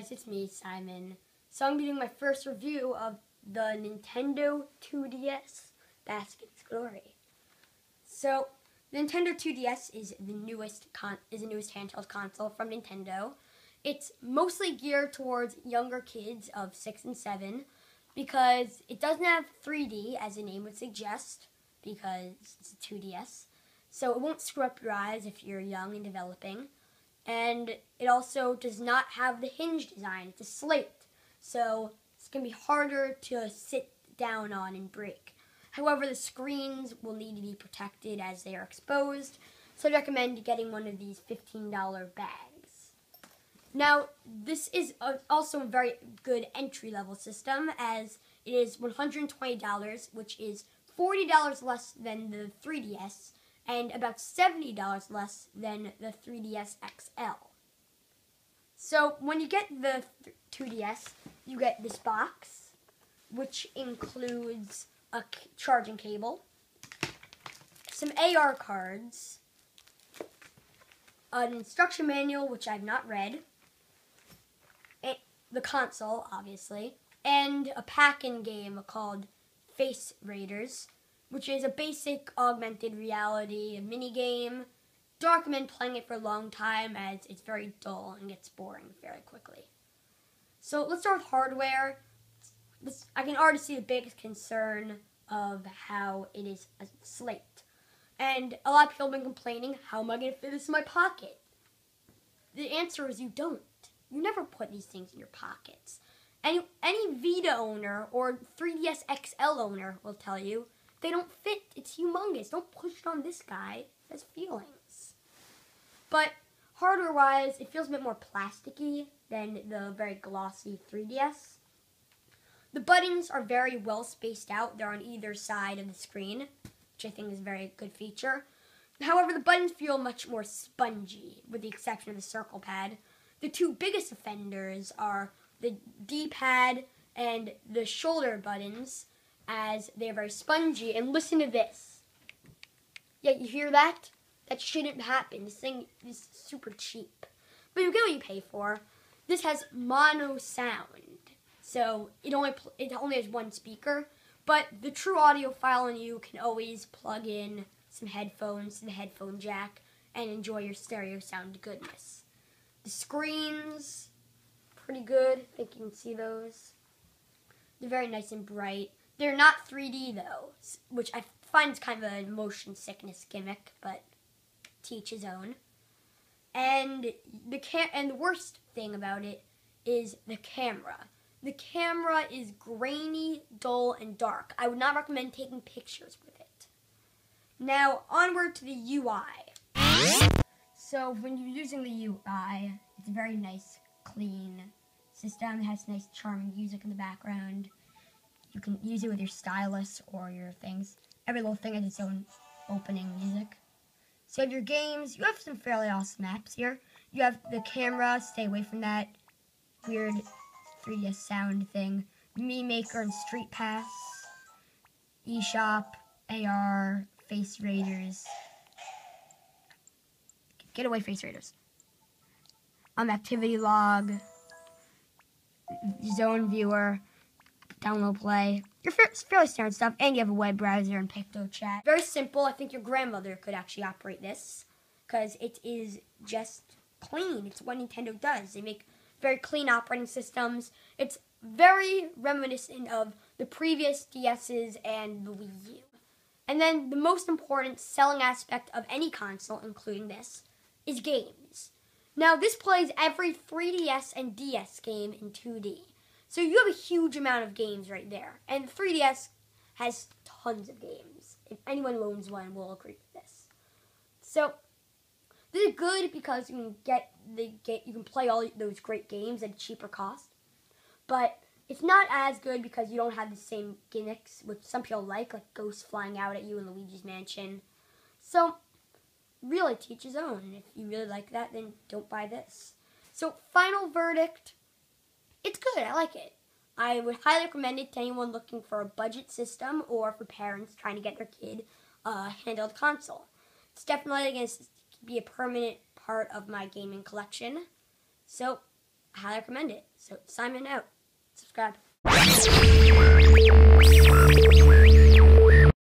guys, it's me, Simon. So I'm doing my first review of the Nintendo 2DS Basket's Glory. So the Nintendo 2DS is the newest handheld console from Nintendo. It's mostly geared towards younger kids of 6 and 7 because it doesn't have 3D, as the name would suggest, because it's a 2DS. So it won't screw up your eyes if you're young and developing. And it also does not have the hinge design. It's a slate, so it's going to be harder to sit down on and break. However, the screens will need to be protected as they are exposed, so I recommend getting one of these $15 bags. Now, this is also a very good entry-level system, as it is $120, which is $40 less than the 3DS, and about $70 less than the 3DS XL. So when you get the 2DS, you get this box, which includes a charging cable, some AR cards, an instruction manual, which I've not read, the console, obviously, and a pack-in game called Face Raiders, which is a basic augmented reality minigame. Don't recommend playing it for a long time as it's very dull and gets boring very quickly. So let's start with hardware. I can already see the biggest concern of how it is a slate. And a lot of people have been complaining, how am I going to fit this in my pocket? The answer is you don't. You never put these things in your pockets. Any Vita owner or 3DS XL owner will tell you, they don't fit. It's humongous. Don't push it on this guy. It has feelings. But hardware-wise, it feels a bit more plasticky than the very glossy 3DS. The buttons are very well spaced out. They're on either side of the screen, which I think is a very good feature. However, the buttons feel much more spongy, with the exception of the circle pad. The two biggest offenders are the D-pad and the shoulder buttons, as they're very spongy. And listen to this. Yeah, you hear that? That shouldn't happen. This thing is super cheap. But you get what you pay for. This has mono sound, so it only has one speaker. But the true audiophile in you can always plug in some headphones to the headphone jack and enjoy your stereo sound goodness. The screens, pretty good. I think you can see those. They're very nice and bright. They're not 3D though, which I find is kind of a motion sickness gimmick, but to each his own. And the worst thing about it is the camera. The camera is grainy, dull, and dark. I would not recommend taking pictures with it. Now, onward to the UI. So when you're using the UI, it's a very nice, clean system. It has nice, charming music in the background. You can use it with your stylus or your things. Every little thing has its own opening music. So you have your games. You have some fairly awesome apps here. You have the camera. Stay away from that weird 3DS sound thing. Meme Maker and Street Pass. eShop, AR, Face Raiders. Get away, Face Raiders. Activity log. Zone viewer. Download play. Your fairly standard stuff, and you have a web browser and PictoChat. Very simple. I think your grandmother could actually operate this, because it is just clean. It's what Nintendo does. They make very clean operating systems. It's very reminiscent of the previous DS's and the Wii U. And then the most important selling aspect of any console, including this, is games. Now, this plays every 3DS and DS game in 2D. So you have a huge amount of games right there. And the 3DS has tons of games. If anyone who owns one will agree with this. So this is good because you can play all those great games at a cheaper cost. But it's not as good because you don't have the same gimmicks, which some people like ghosts flying out at you in Luigi's Mansion. So really, to each his own. If you really like that, then don't buy this. So final verdict. It's good. I like it. I would highly recommend it to anyone looking for a budget system or for parents trying to get their kid a handheld console. It's definitely going to be a permanent part of my gaming collection. So, I highly recommend it. So Simon out. Subscribe.